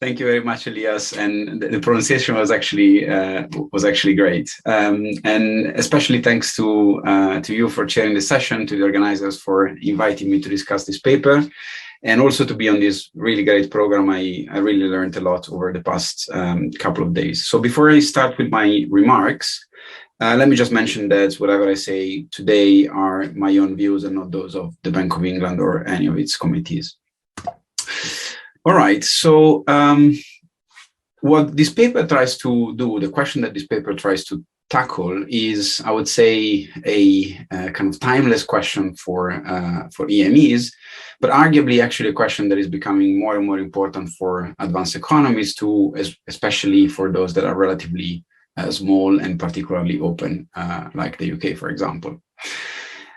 Thank you very much, Elias. And the pronunciation was actually great. And especially thanks to you for chairing the session, to the organizers for inviting me to discuss this paper, and also to be on this really great program. I really learned a lot over the past couple of days. So before I start with my remarks, let me just mention that whatever I say today are my own views and not those of the Bank of England or any of its committees. All right, so what this paper tries to do, the question that this paper tries to tackle is, I would say, a kind of timeless question for EMEs, but arguably actually a question that is becoming more and more important for advanced economies too, especially for those that are relatively small and particularly open, like the UK, for example.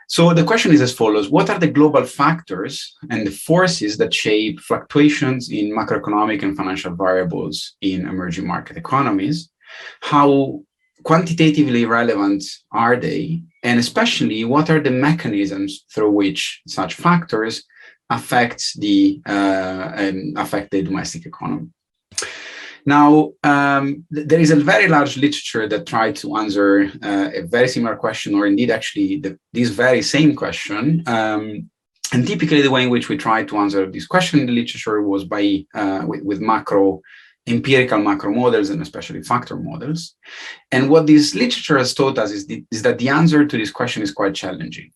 So the question is as follows: what are the global factors and the forces that shape fluctuations in macroeconomic and financial variables in emerging market economies? How quantitatively relevant are they? And especially, what are the mechanisms through which such factors affect the domestic economy? Now, there is a very large literature that tried to answer a very similar question, or indeed actually this very same question. And typically the way in which we tried to answer this question in the literature was by with empirical macro models, and especially factor models. And what this literature has taught us is that the answer to this question is quite challenging.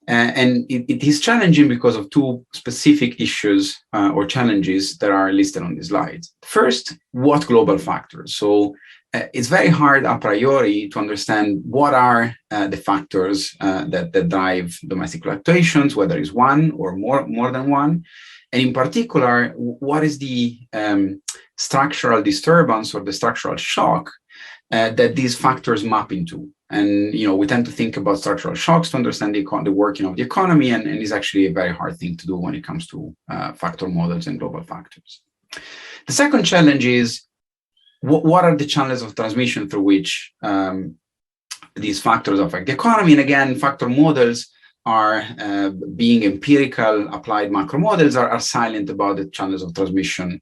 And it is challenging because of two specific issues or challenges that are listed on the slide. First, what global factors? So it's very hard a priori to understand what are the factors that drive domestic fluctuations, whether it's one or more than one. And in particular, what is the structural disturbance or the structural shock that these factors map into? And we tend to think about structural shocks to understand the working of the economy, and it's actually a very hard thing to do when it comes to factor models and global factors. The second challenge is what are the channels of transmission through which these factors affect the economy? And again, factor models are being empirical applied macro models are silent about the channels of transmission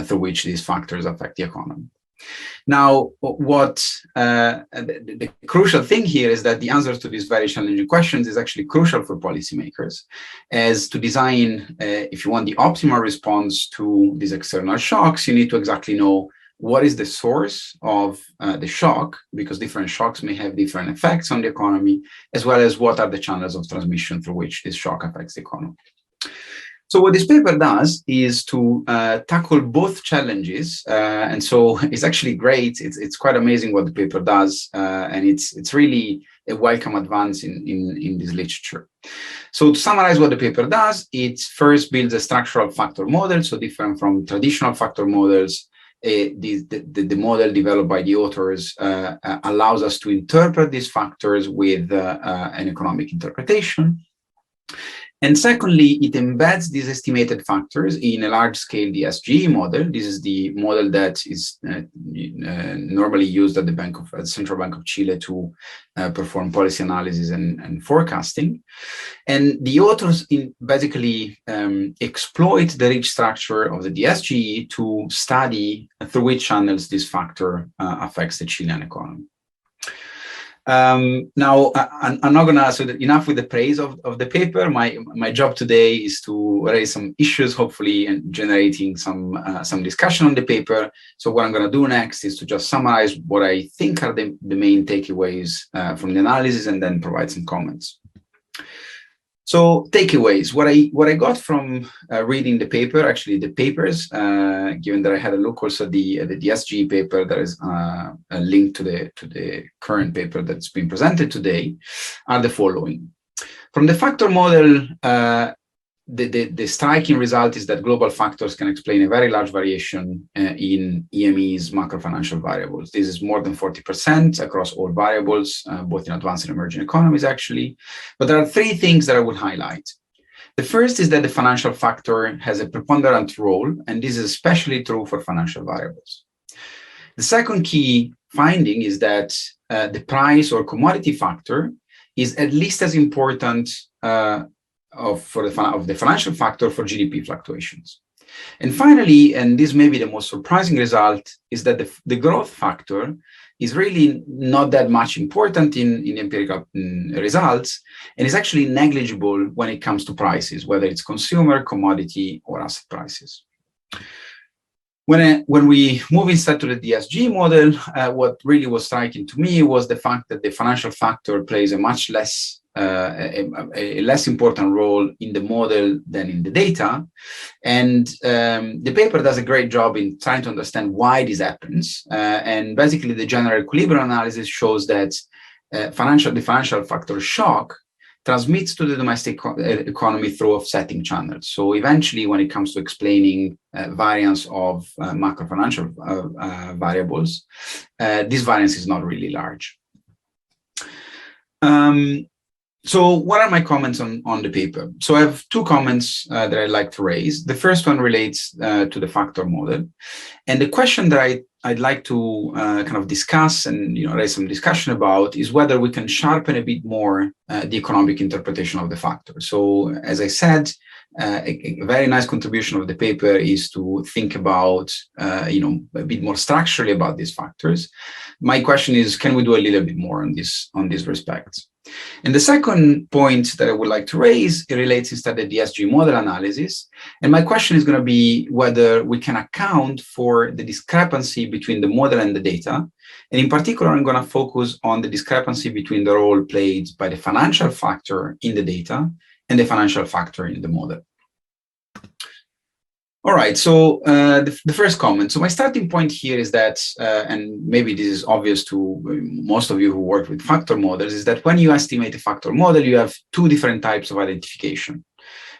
through which these factors affect the economy. Now, what the crucial thing here is that the answers to these very challenging questions is actually crucial for policymakers, as to design, if you want the optimal response to these external shocks, you need to exactly know what is the source of the shock, because different shocks may have different effects on the economy, as well as what are the channels of transmission through which this shock affects the economy. So what this paper does is to tackle both challenges, and so it's actually great. It's quite amazing what the paper does, and it's really a welcome advance in this literature. So to summarize what the paper does, it first builds a structural factor model, so different from traditional factor models. The model developed by the authors allows us to interpret these factors with an economic interpretation. And secondly, it embeds these estimated factors in a large-scale Dsg model. This is the model that is normally used at the Central Bank of Chile to perform policy analysis and forecasting. And the authors basically exploit the rich structure of the Dsg to study through which channels this factor affects the Chilean economy. Now, I'm not gonna, so enough with the praise of the paper. My job today is to raise some issues, hopefully, and generating some discussion on the paper. So what I'm gonna do next is to just summarize what I think are the main takeaways from the analysis, and then provide some comments. So takeaways, what I got from reading the paper, actually the papers, given that I had a look also at the Dsg paper that is a link to the current paper that's been presented today, are the following. From the factor model, the striking result is that global factors can explain a very large variation in EMEs macro-financial variables. This is more than 40% across all variables, both in advanced and emerging economies, actually. But there are three things that I would highlight. The first is that the financial factor has a preponderant role, and this is especially true for financial variables. The second key finding is that the price or commodity factor is at least as important of the financial factor for GDP fluctuations. And finally, and this may be the most surprising result, is that the growth factor is really not that much important in empirical results, and is actually negligible when it comes to prices, whether it's consumer, commodity, or asset prices. When we move instead to the DSG model, what really was striking to me was the fact that the financial factor plays a much less a less important role in the model than in the data. And the paper does a great job in trying to understand why this happens. And basically, the general equilibrium analysis shows that the financial factor shock transmits to the domestic economy through offsetting channels. So eventually, when it comes to explaining variance of macro-financial variables, this variance is not really large. So what are my comments on the paper? So I have two comments that I'd like to raise. The first one relates to the factor model. And the question that I'd like to kind of discuss and raise some discussion about is whether we can sharpen a bit more the economic interpretation of the factor. So as I said, a very nice contribution of the paper is to think about a bit more structurally about these factors. My question is, can we do a little bit more on these respects? And the second point that I would like to raise, it relates instead to the Dsg model analysis. And my question is going to be whether we can account for the discrepancy between the model and the data. And in particular, I'm going to focus on the discrepancy between the role played by the financial factor in the data and the financial factor in the model. All right, so the first comment. So my starting point here is that, and maybe this is obvious to most of you who work with factor models, is that when you estimate a factor model, you have two different types of identification.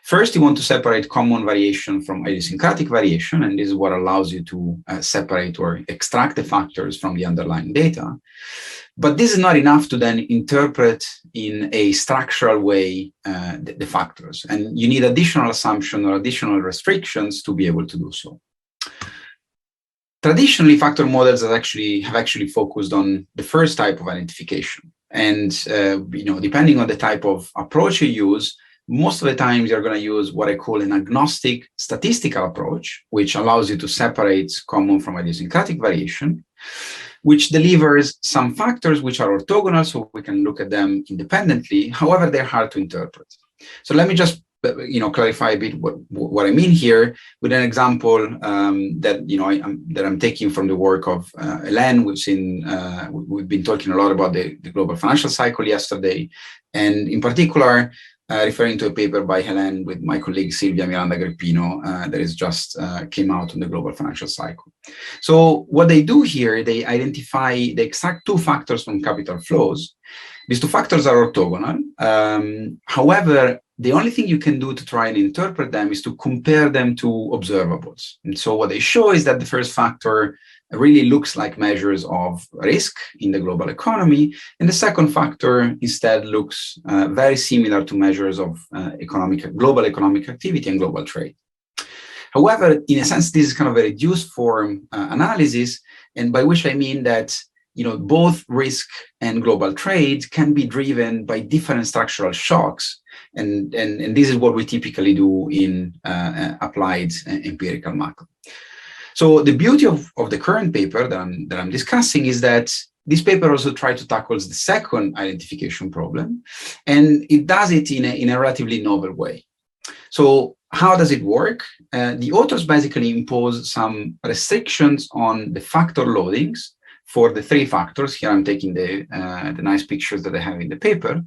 First, you want to separate common variation from idiosyncratic variation, and this is what allows you to separate or extract the factors from the underlying data. But this is not enough to then interpret in a structural way the factors. And you need additional assumption or additional restrictions to be able to do so. Traditionally, factor models have actually focused on the first type of identification. And depending on the type of approach you use, most of the times you're going to use what I call an agnostic statistical approach, which allows you to separate common from idiosyncratic variation, which delivers some factors which are orthogonal, so we can look at them independently. However, they're hard to interpret. So let me just clarify a bit what I mean here with an example that I'm taking from the work of Hélène. We've been talking a lot about the global financial cycle yesterday, and in particular, referring to a paper by Hélène with my colleague Silvia Miranda Greppino that is just came out on the global financial cycle. So what they do here, they extract two factors from capital flows. These two factors are orthogonal. However, the only thing you can do to try and interpret them is to compare them to observables. And so what they show is that the first factor really looks like measures of risk in the global economy, and the second factor instead looks very similar to measures of global economic activity and global trade. However, in a sense, this is kind of a reduced form analysis, and by which I mean that both risk and global trade can be driven by different structural shocks, and this is what we typically do in applied empirical macro. So the beauty of the current paper that I'm discussing is that this paper also tries to tackle the second identification problem, and it does it in a relatively novel way. So how does it work? The authors basically impose some restrictions on the factor loadings for the three factors. Here I'm taking the nice pictures that I have in the paper.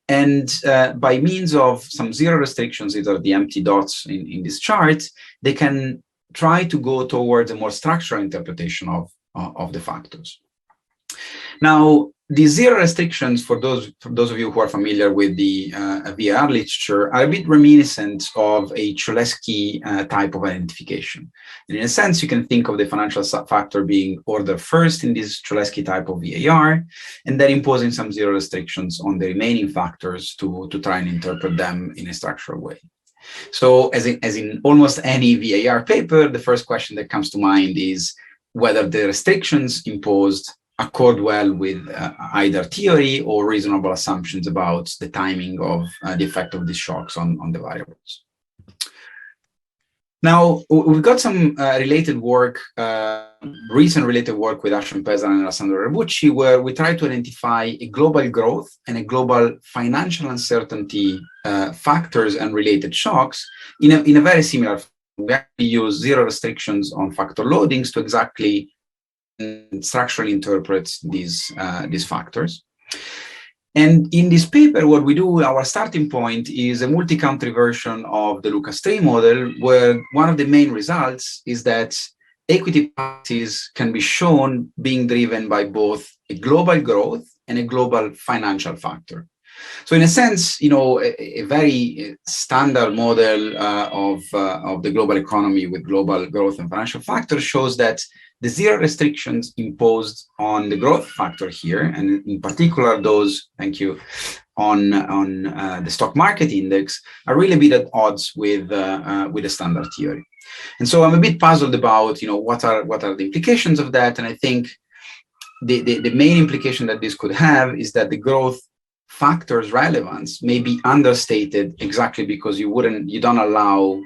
And by means of some zero restrictions, these are the empty dots in this chart, they can try to go towards a more structural interpretation of the factors. Now, the zero restrictions, for those of you who are familiar with the VAR literature, are a bit reminiscent of a Cholesky type of identification. And in a sense, you can think of the financial factor being ordered first in this Cholesky type of VAR, and then imposing some zero restrictions on the remaining factors to try and interpret them in a structural way. So as in almost any VAR paper, the first question that comes to mind is whether the restrictions imposed accord well with either theory or reasonable assumptions about the timing of the effect of these shocks on the variables. Now, we've got some related work, recent related work with Ashton Pezan and Alessandro Rebucci, where we try to identify a global growth and a global financial uncertainty factors and related shocks in a very similar form. We actually use zero restrictions on factor loadings to exactly structurally interpret these factors. And in this paper, what we do, our starting point is a multi-country version of the Lucas-3 model, where one of the main results is that equity prices can be shown being driven by both a global growth and a global financial factor. So in a sense, a very standard model of the global economy with global growth and financial factors shows that the zero restrictions imposed on the growth factor here, and in particular those, thank you, on the stock market index, are really a bit at odds with the standard theory. And so I'm a bit puzzled about, what are the implications of that. And I think the main implication that this could have is that the growth factor's relevance may be understated exactly because you don't allow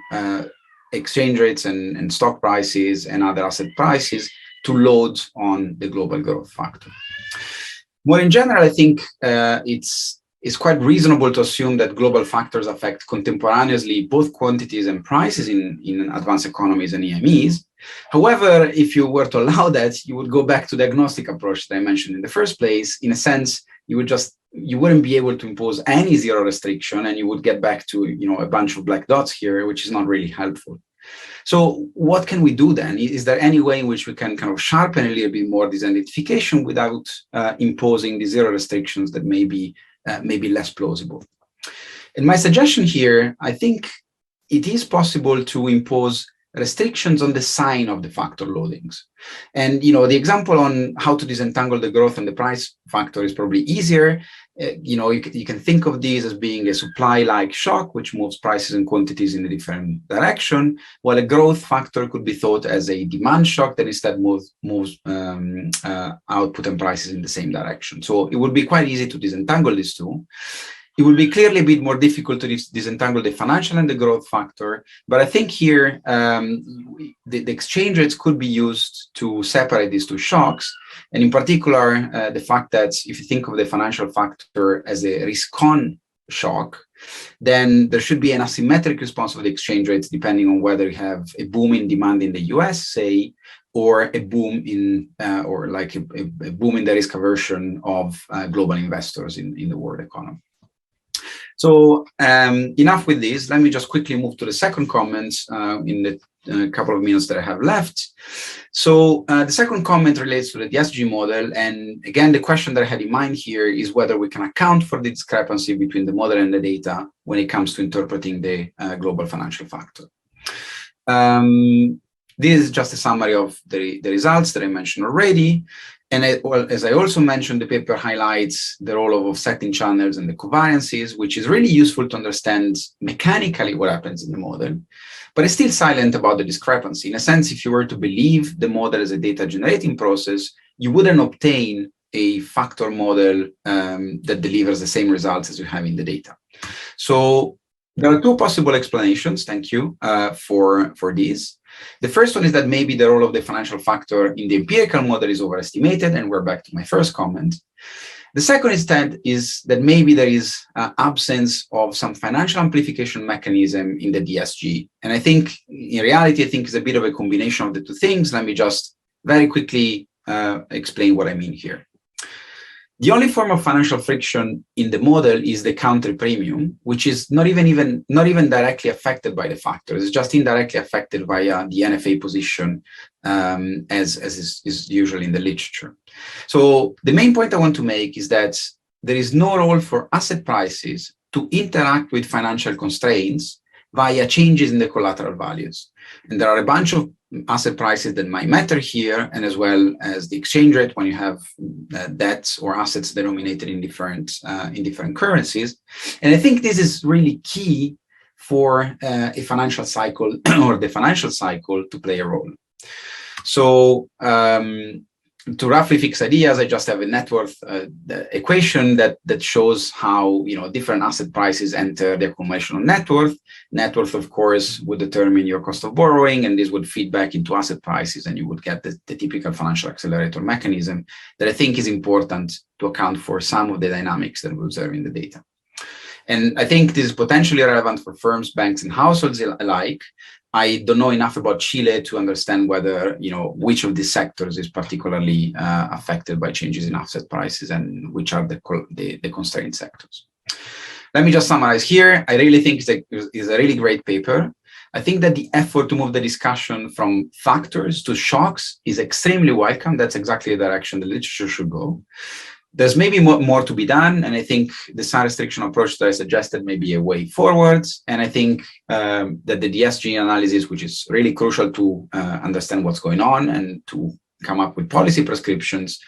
exchange rates and stock prices and other asset prices to load on the global growth factor. More in general, I think it's quite reasonable to assume that global factors affect contemporaneously both quantities and prices in advanced economies and EMEs. However, if you were to allow that, you would go back to the agnostic approach that I mentioned in the first place. In a sense, you wouldn't be able to impose any zero restriction, and you would get back to a bunch of black dots here, which is not really helpful. So what can we do then? Is there any way in which we can kind of sharpen a little bit more this identification without imposing the zero restrictions that may be less plausible? And my suggestion here, I think it is possible to impose restrictions on the sign of the factor loadings. And the example on how to disentangle the growth and the price factor is probably easier. You can think of these as being a supply-like shock, which moves prices and quantities in a different direction, while a growth factor could be thought as a demand shock that instead moves output and prices in the same direction. So it would be quite easy to disentangle these two. It would be clearly a bit more difficult to disentangle the financial and the growth factor, but I think here the exchange rates could be used to separate these two shocks, and in particular the fact that if you think of the financial factor as a risk-on shock, then there should be an asymmetric response of the exchange rates depending on whether you have a boom in demand in the US, say, or a boom in or like a boom in the risk aversion of global investors in the world economy. So enough with this. Let me just quickly move to the second comment in the couple of minutes that I have left. So the second comment relates to the Dsg model. And again, the question that I had in mind here is whether we can account for the discrepancy between the model and the data when it comes to interpreting the global financial factor. This is just a summary of the results that I mentioned already. And as I also mentioned, the paper highlights the role of offsetting channels and the covariances, which is really useful to understand mechanically what happens in the model, but it's still silent about the discrepancy. In a sense, if you were to believe the model as a data generating process, you wouldn't obtain a factor model that delivers the same results as you have in the data. So there are two possible explanations, thank you, for this. The first one is that maybe the role of the financial factor in the empirical model is overestimated, and we're back to my first comment. The second instead is that maybe there is absence of some financial amplification mechanism in the DSG. And I think, in reality, it's a bit of a combination of the two things. Let me just very quickly explain what I mean here. The only form of financial friction in the model is the country premium, which is not even directly affected by the factors. It's just indirectly affected via the NFA position, as is usually in the literature. So the main point I want to make is that there is no role for asset prices to interact with financial constraints via changes in the collateral values. And there are a bunch of asset prices that might matter here, and as well as the exchange rate when you have debts or assets denominated in different currencies. And I think this is really key for a financial cycle or the financial cycle to play a role. So to roughly fix ideas, I just have a net worth equation that shows how different asset prices enter the accumulation of net worth. Net worth, of course, would determine your cost of borrowing, and this would feed back into asset prices, and you would get the typical financial accelerator mechanism that I think is important to account for some of the dynamics that we observe in the data. And I think this is potentially relevant for firms, banks, and households alike. I don't know enough about Chile to understand whether, which of these sectors is particularly affected by changes in asset prices and which are the constrained sectors. Let me just summarize here. I really think it's a really great paper. I think that the effort to move the discussion from factors to shocks is extremely welcome. That's exactly the direction the literature should go. There's maybe more to be done, and I think the sign restriction approach that I suggested may be a way forward. And I think that the Dsg analysis, which is really crucial to understand what's going on and to come up with policy prescriptions,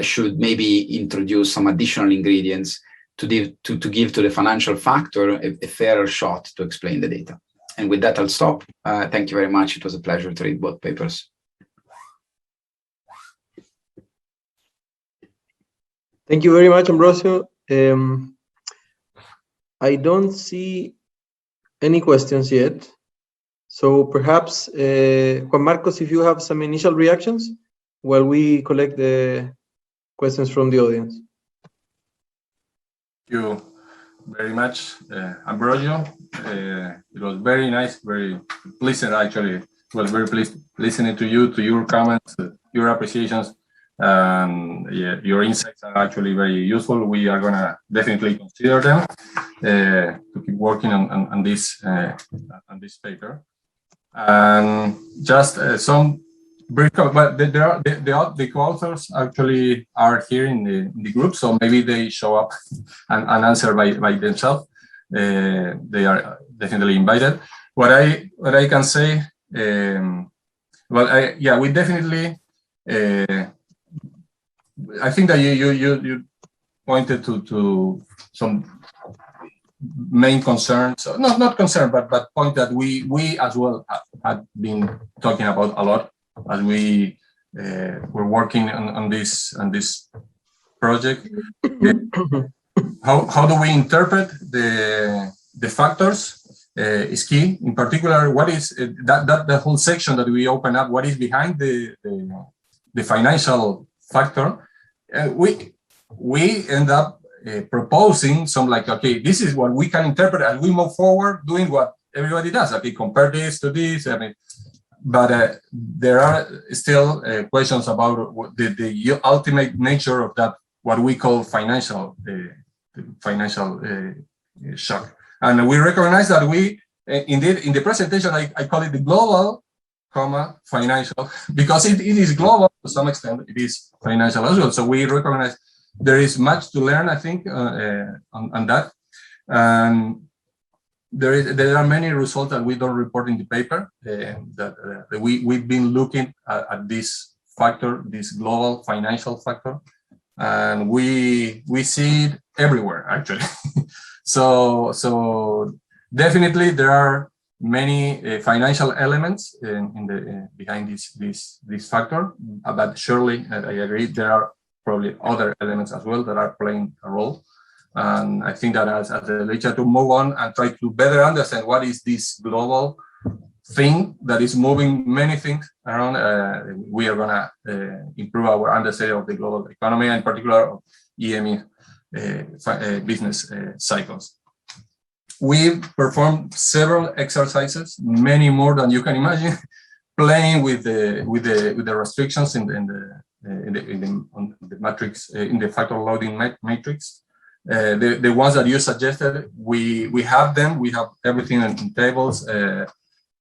should maybe introduce some additional ingredients to give to the financial factor a fairer shot to explain the data. And with that, I'll stop. Thank you very much. It was a pleasure to read both papers. Thank you very much, Ambrosio. I don't see any questions yet. So perhaps, Juan Marcos, if you have some initial reactions while we collect the questions from the audience. Thank you very much, Ambrosio. It was very nice, very pleasant, actually. It was very pleased listening to you, to your comments, your appreciations. Yeah, your insights are actually very useful. We are going to definitely consider them to keep working on this paper. Just some brief, but the co-authors actually are here in the group, so maybe they show up and answer by themselves. They are definitely invited. What I can say, yeah, we definitely. I think that you pointed to some main concerns, not concern, but point that we as well had been talking about a lot as we were working on this project. How do we interpret the factors is key. In particular, what is that the whole section that we open up? What is behind the financial factor? We end up proposing some okay, this is what we can interpret as we move forward, doing what everybody does. Okay, compare this to this. I mean, but there are still questions about the ultimate nature of that, what we call financial shock. And we recognize that we, indeed, in the presentation, I call it the global, financial, because it is global to some extent, it is financial as well. So we recognize there is much to learn, I think, on that. And there are many results that we don't report in the paper, that we've been looking at this factor, this global financial factor, and we see it everywhere, actually. So definitely there are many financial elements behind this factor, but surely I agree there are probably other elements as well that are playing a role. And I think that as a literature to move on and try to better understand what is this global thing that is moving many things around, we are gonna improve our understanding of the global economy, and in particular of EME business cycles. We've performed several exercises, many more than you can imagine, playing with the restrictions in the matrix, in the factor loading matrix. The ones that you suggested, we have them. We have everything in tables,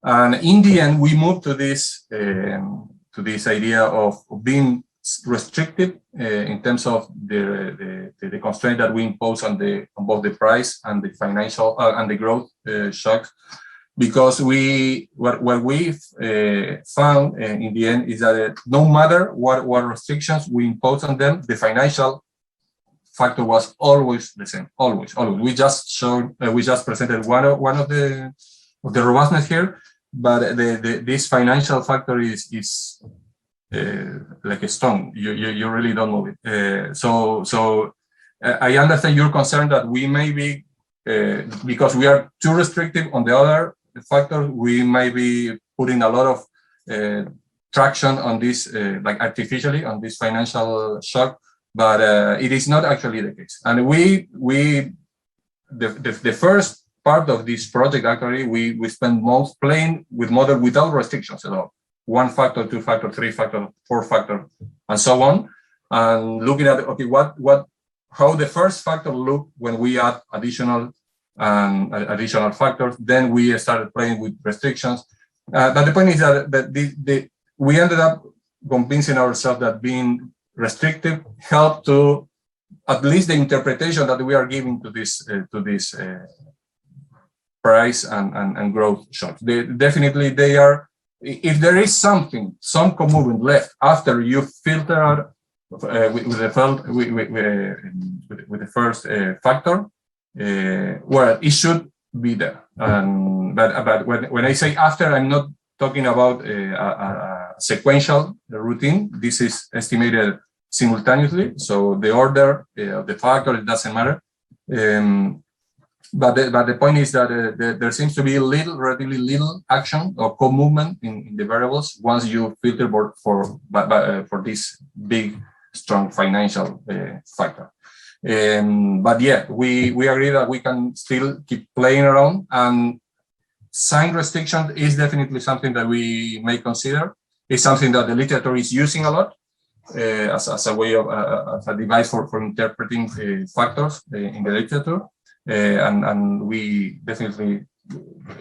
and in the end, we moved to this idea of being restrictive in terms of the constraint that we impose on both the price and the financial and the growth shocks, because what we found in the end is that no matter what restrictions we impose on them, the financial factor was always the same, always. We just presented one of the robustness here, but this financial factor is like a stone. You really don't move it. So I understand your concern that we may be, because we are too restrictive on the other factors, we may be putting a lot of traction on this, like artificially, on this financial shock, but it is not actually the case. And the first part of this project, actually, we spend most playing with model without restrictions at all. 1 factor, 2 factor, 3 factor, 4 factor, and so on. And looking at, okay, how the first factor look when we add additional factors, then we started playing with restrictions. But the point is that we ended up convincing ourselves that being restrictive helped to at least the interpretation that we are giving to this price and growth shocks. Definitely they are. If there is some co-movement left after you filter out with the first factor, well, it should be there. But when I say after, I'm not talking about a sequential routine. This is estimated simultaneously, so the order of the factor, it doesn't matter. But the point is that there seems to be relatively little action or co-movement in the variables once you filter for this big, strong financial factor. But yeah, we agree that we can still keep playing around, and sign restriction is definitely something that we may consider. It's something that the literature is using a lot as a way of as a device for interpreting factors in the literature. And we definitely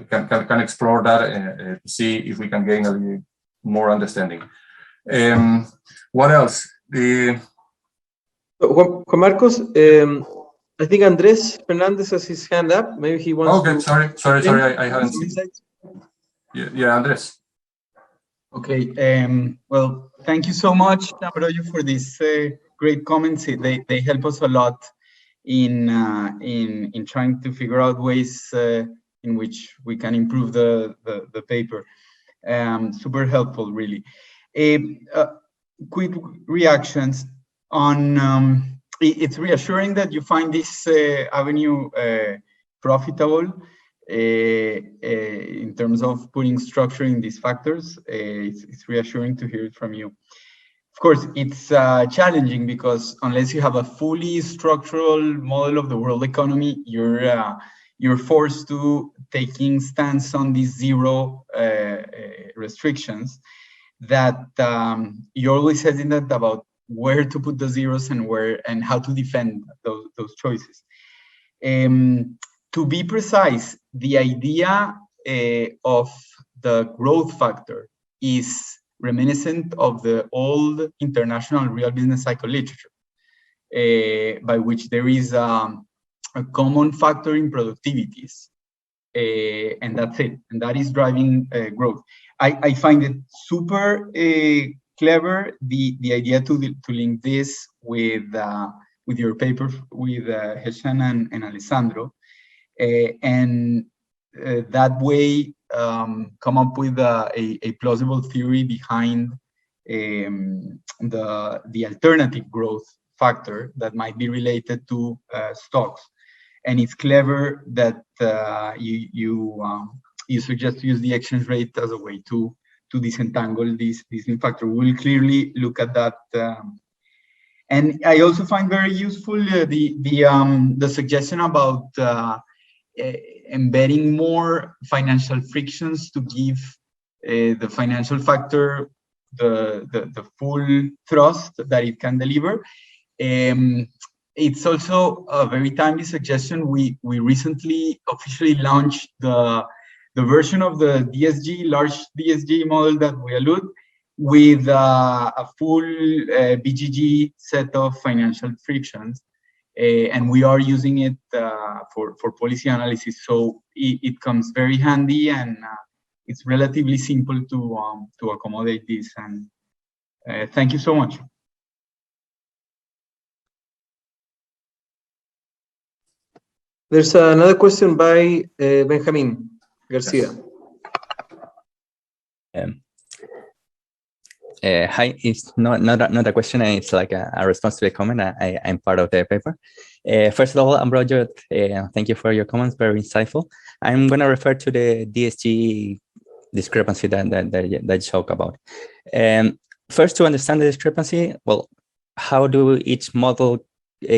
can explore that to see if we can gain a little more understanding. What else? Juan Marcos, I think Andres Fernandez has his hand up. Maybe he wants to... Sorry, I haven't seen it. Yeah, Andres. Okay, well, thank you so much, Ambrogio, for these great comments. They help us a lot in trying to figure out ways in which we can improve the paper. Super helpful, really. Quick reactions on, it's reassuring that you find this avenue profitable in terms of putting structure in these factors. It's reassuring to hear it from you. Of course, it's challenging because unless you have a fully structural model of the world economy, you're forced to taking stance on these zero restrictions that you're always hesitant about where to put the zeros and how to defend those choices. To be precise, the idea of the growth factor is reminiscent of the old international real business cycle literature, by which there is a common factor in productivities, and that's it, and that is driving growth. I find it super clever, the idea to link this with your paper with Heshan and Alessandro, and that way come up with a plausible theory behind the alternative growth factor that might be related to stocks. And it's clever that you suggest to use the exchange rate as a way to disentangle this new factor. We'll clearly look at that. And I also find very useful the suggestion about embedding more financial frictions to give the financial factor the full thrust that it can deliver. It's also a very timely suggestion. We recently officially launched the version of the large DSG model that we allude, with a full BGG set of financial frictions. And we are using it for policy analysis. So it comes very handy, and it's relatively simple to accommodate this. And thank you so much. There's another question by Benjamin Garcia. Hi, it's not a question, it's like a response to a comment. I'm part of the paper. First of all, Ambrogio, thank you for your comments, very insightful. I'm going to refer to the DSG discrepancy that you talk about. First, to understand the discrepancy, well, how do each model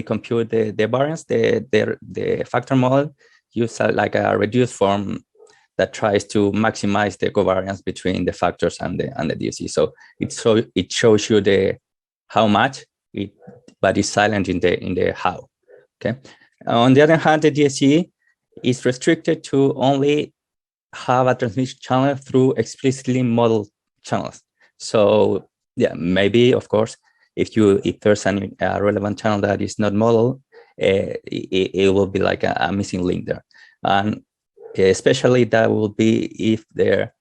compute the variance? The factor model use like a reduced form that tries to maximize the covariance between the factors and the DSG. So it shows you the how much, but it's silent in the how. Okay. On the other hand, the DSG is restricted to only have a transmission channel through explicitly modeled channels. So yeah, maybe of course, if there's a relevant channel that is not modeled, it will be like a missing link there. And especially that will be if the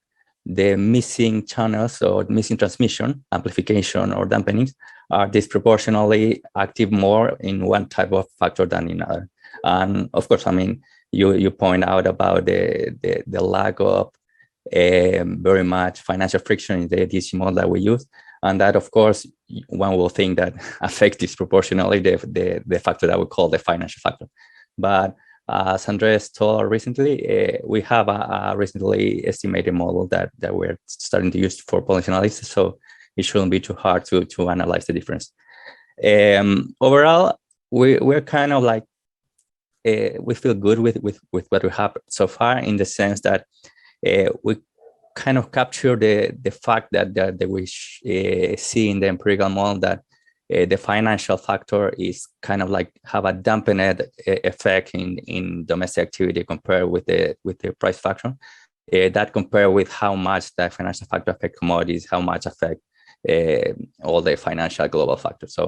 missing channels or missing transmission, amplification or dampenings are disproportionately active more in one type of factor than in other. And of course, I mean, you point out about the lack of very much financial friction in the DSG model that we use. And that, of course, one will think that affects disproportionately the factor that we call the financial factor. But as Andres told recently, we have a recently estimated model that we're starting to use for policy analysis, so it shouldn't be too hard to analyze the difference. Overall, we're kind of like, we feel good with what we have so far, in the sense that we kind of capture the fact that we see in the empirical model that the financial factor is kind of like have a dampened effect in domestic activity compared with the price factor. That compare with how much the financial factor affect commodities, how much affect all the financial global factors.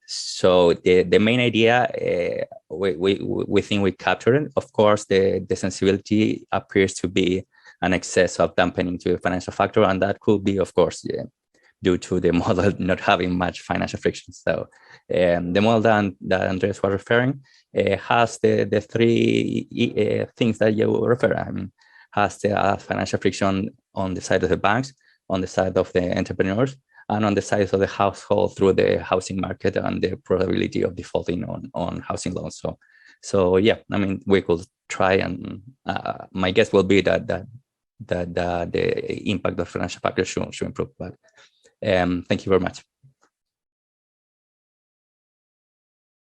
So the main idea, we think we captured it. Of course, the sensibility appears to be an excess of dampening to the financial factor, and that could be, of course, due to the model not having much financial friction. So the model that Andres was referring has the three things that you refer. I mean, has the financial friction on the side of the banks, on the side of the entrepreneurs, and on the side of the household through the housing market and the probability of defaulting on housing loans. So yeah, I mean, we could try, and my guess will be that the impact of financial factors should improve. But thank you very much.